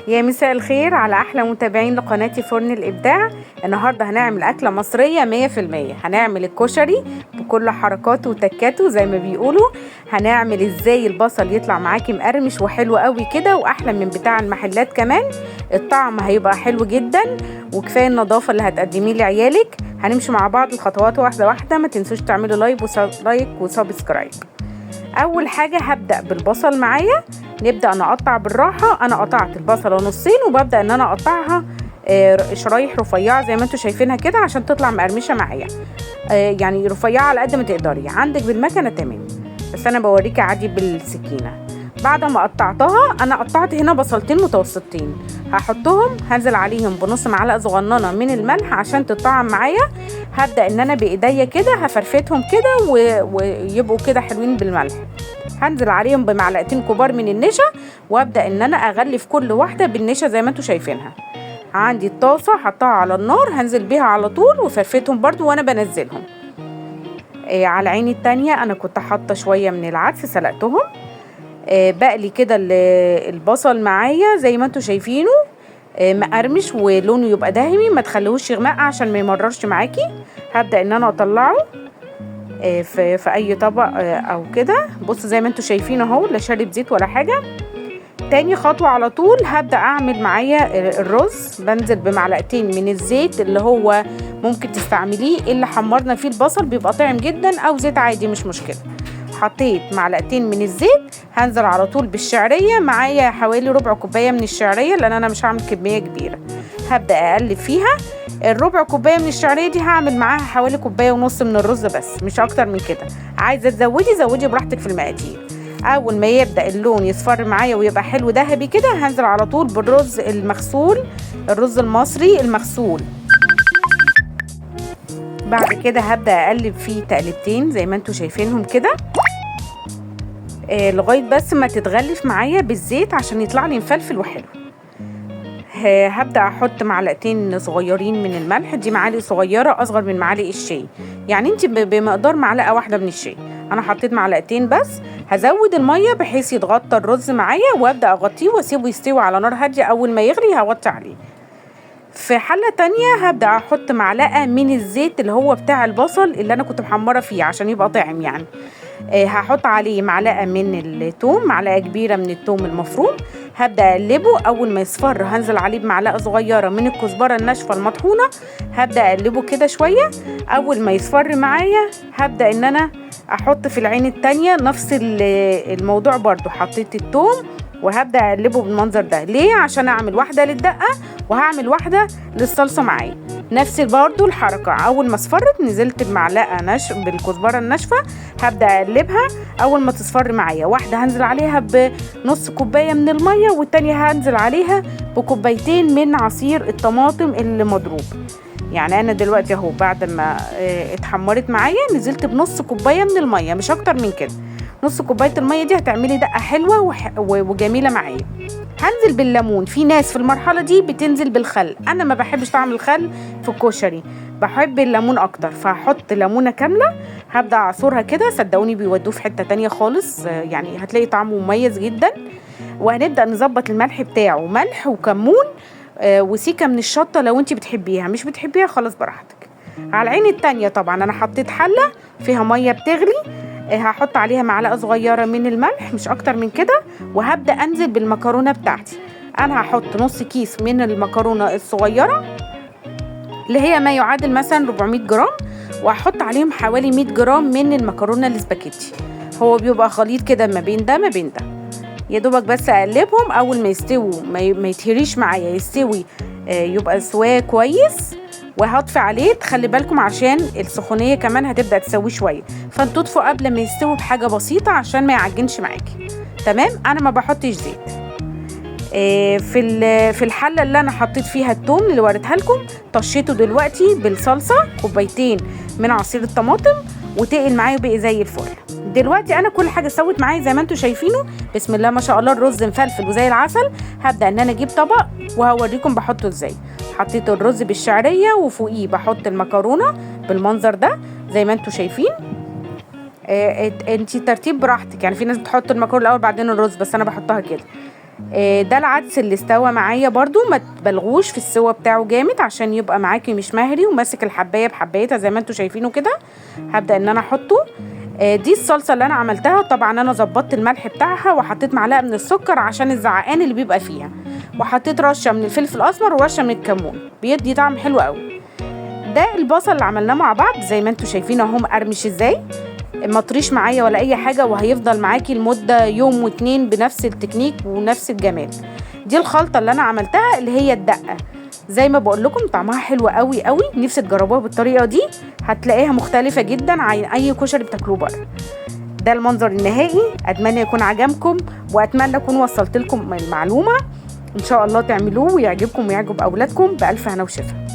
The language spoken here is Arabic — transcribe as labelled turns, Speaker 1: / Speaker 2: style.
Speaker 1: يا مساء الخير على احلى متابعين لقناتي فرن الابداع. النهارده هنعمل اكله مصريه 100%. هنعمل الكشري بكل حركاته وتكاته زي ما بيقولوا. هنعمل ازاي البصل يطلع معاكي مقرمش وحلو قوي كده واحلى من بتاع المحلات كمان. الطعم هيبقى حلو جدا وكفايه النظافه اللي هتقدميه لعيالك. هنمشي مع بعض الخطوات واحده واحده. ما تنسوش تعملوا لايك وسبسكرايب. اول حاجه هبدا بالبصل معايا. نبدا نقطع بالراحه. انا قطعت البصله نصين وببدا ان انا اقطعها شرايح رفيعه زي ما انتم شايفينها كده عشان تطلع مقرمشه معايا. يعني رفيعه على قد ما تقدري. عندك بالمكنه تمام، بس انا بوريكي عادي بالسكينه. بعد ما قطعتها انا قطعت هنا بصلتين متوسطين، هحطهم هنزل عليهم بنص معلقه صغننه من الملح عشان تطعم معايا. هبدا ان انا بايديا كده هفرفتهم كده ويبقوا كده حلوين بالملح. هنزل عليهم بمعلقتين كبار من النشا وابدا ان انا اغلف كل واحده بالنشا زي ما انتم شايفينها. عندي الطاسه حطها على النار هنزل بيها على طول وفرفتهم برضو وانا بنزلهم. على عيني التانية انا كنت حاطه شويه من العدس سلقتهم. بقلي كده البصل معايا زي ما انتم شايفينه مقرمش ولونه يبقى دهمي، ما تخليهوش يغمق عشان ما يمررش معاكي. هبدا ان انا اطلعه في اي طبق او كده. بصوا زي ما انتم شايفين اهو، لا شارب زيت ولا حاجه. تاني خطوه على طول هبدا اعمل معايا الرز. بنزل بمعلقتين من الزيت اللي هو ممكن تستعمليه اللي حمرنا فيه البصل، بيبقى طعم جدا، او زيت عادي مش مشكله. حطيت معلقتين من الزيت. هنزل على طول بالشعريه معايا حوالي ربع كوبايه من الشعريه لان انا مش هعمل كميه كبيره. هبدا اقلب فيها. الربع كوبايه من الشعريه دي هعمل معاها حوالي كوبايه ونص من الرز بس مش اكتر من كده. عايزه زودي براحتك في المقادير. اول ما يبدا اللون يصفر معايا ويبقى حلو ذهبي كده هنزل على طول بالرز المغسول، الرز المصري المغسول. بعد كده هبدا اقلب فيه تقلبتين زي ما انتم شايفينهم كده لغايه بس ما تتغلف معايا بالزيت عشان يطلع لي مفلفل وحلو. هبدا احط معلقتين صغيرين من الملح. دي معالق صغيره اصغر من معالق الشاي، يعني انت بمقدار معلقه واحده من الشاي. انا حطيت معلقتين بس. هزود الميه بحيث يتغطى الرز معايا وابدا اغطيه واسيبه يستوي على نار هاديه. اول ما يغلي هوطي عليه. في حله تانية هبدا احط معلقه من الزيت اللي هو بتاع البصل اللي انا كنت محمره فيه عشان يبقى طعم يعني. هحط عليه معلقه من الثوم، معلقه كبيره من الثوم المفروم. هبدا اقلبه. اول ما يصفر هنزل عليه بمعلقه صغيره من الكزبره الناشفه المطحونه. هبدا اقلبه كده شويه. اول ما يصفر معايا هبدا ان انا احط في العين التانية نفس الموضوع برضو. حطيت الثوم وهبدا اقلبه بالمنظر ده. ليه؟ عشان اعمل واحده للدقه وهعمل واحده للصلصه معايا. نفس برضو الحركه. اول ما اصفرت نزلت بمعلقه بالكزبره الناشفه. هبدا اقلبها. اول ما تصفر معايا واحده هنزل عليها بنص كوبايه من الميه والتانية هنزل عليها بكوبايتين من عصير الطماطم اللي مضروب. يعني انا دلوقتي اهو بعد ما اتحمرت معايا نزلت بنص كوبايه من الميه مش اكتر من كده. نص كوبايه الميه دي هتعملي دقه حلوه وجميله معايا. هنزل بالليمون. في ناس في المرحله دي بتنزل بالخل، انا ما بحبش طعم الخل في الكشري، بحب الليمون اكتر. فهحط ليمونه كامله هبدا اعصرها كده. صدقوني بيودوه في حته تانية خالص، يعني هتلاقي طعمه مميز جدا. وهنبدا نظبط الملح بتاعه، ملح وكمون وسيكه من الشطه لو انت بتحبيها. مش بتحبيها خلاص براحتك. على العين التانية طبعا انا حطيت حله فيها ميه بتغلي. هحط عليها معلقه صغيره من الملح مش اكتر من كده. وهبدا انزل بالمكرونه بتاعتي. انا هحط نص كيس من المكرونه الصغيره اللي هي ما يعادل مثلا 400 جرام، وهحط عليهم حوالي 100 جرام من المكرونه الاسباجيتي. هو بيبقى خليط كده ما بين ده ما بين ده. يا دوبك بس اقلبهم. اول ما يستووا ما يتهريش معايا، يستوي يبقى سواه كويس. وهطفي عليه. تخلي بالكم عشان السخونيه كمان هتبدا تسويه شويه، فانتوا اطفوا قبل ما يستوي بحاجه بسيطه عشان ما يعجنش معاكي. تمام. انا ما بحطش زيت. في الحله اللي انا حطيت فيها الثوم اللي وريتها لكم طشيته دلوقتي بالصلصه كوبايتين من عصير الطماطم وتقل معايا بقى زي الفل. دلوقتي انا كل حاجه سوت معايا زي ما انتم شايفينه. بسم الله ما شاء الله الرز مفلفل وزي العسل. هبدا ان انا اجيب طبق وهوريكم بحطه ازاي. حطيت الرز بالشعريه وفوقيه بحط المكرونه بالمنظر ده زي ما انتم شايفين. انتي ترتيب براحتك، يعني في ناس بتحط المكرونه الاول بعدين الرز، بس انا بحطها كده. ده العدس اللي استوى معايا برضو، ما تبالغوش في السوا بتاعه جامد عشان يبقى معاكي مش مهري وماسك الحبايه بحبايتها زي ما انتوا شايفينه كده. هبدا ان انا احطه. دي الصلصه اللي انا عملتها. طبعا انا ظبطت الملح بتاعها وحطيت معلقه من السكر عشان الزعقان اللي بيبقى فيها، وحطيت رشه من الفلفل الاسمر ورشه من الكمون، بيدي طعم حلو قوي. ده البصل اللي عملناه مع بعض زي ما انتوا شايفين اهو مقرمش ازاي، ما طريش معايا ولا اي حاجه، وهيفضل معاكي لمده يوم واتنين بنفس التكنيك ونفس الجمال. دي الخلطه اللي انا عملتها اللي هي الدقه، زي ما بقول لكم طعمها حلو قوي قوي، نفسي تجربوها بالطريقه دي، هتلاقيها مختلفه جدا عن اي كشري بتاكلوه بره. ده المنظر النهائي. اتمنى يكون عجبكم، واتمنى اكون وصلت لكم المعلومه. ان شاء الله تعملوه ويعجبكم ويعجب اولادكم. بالف هنا وشفا.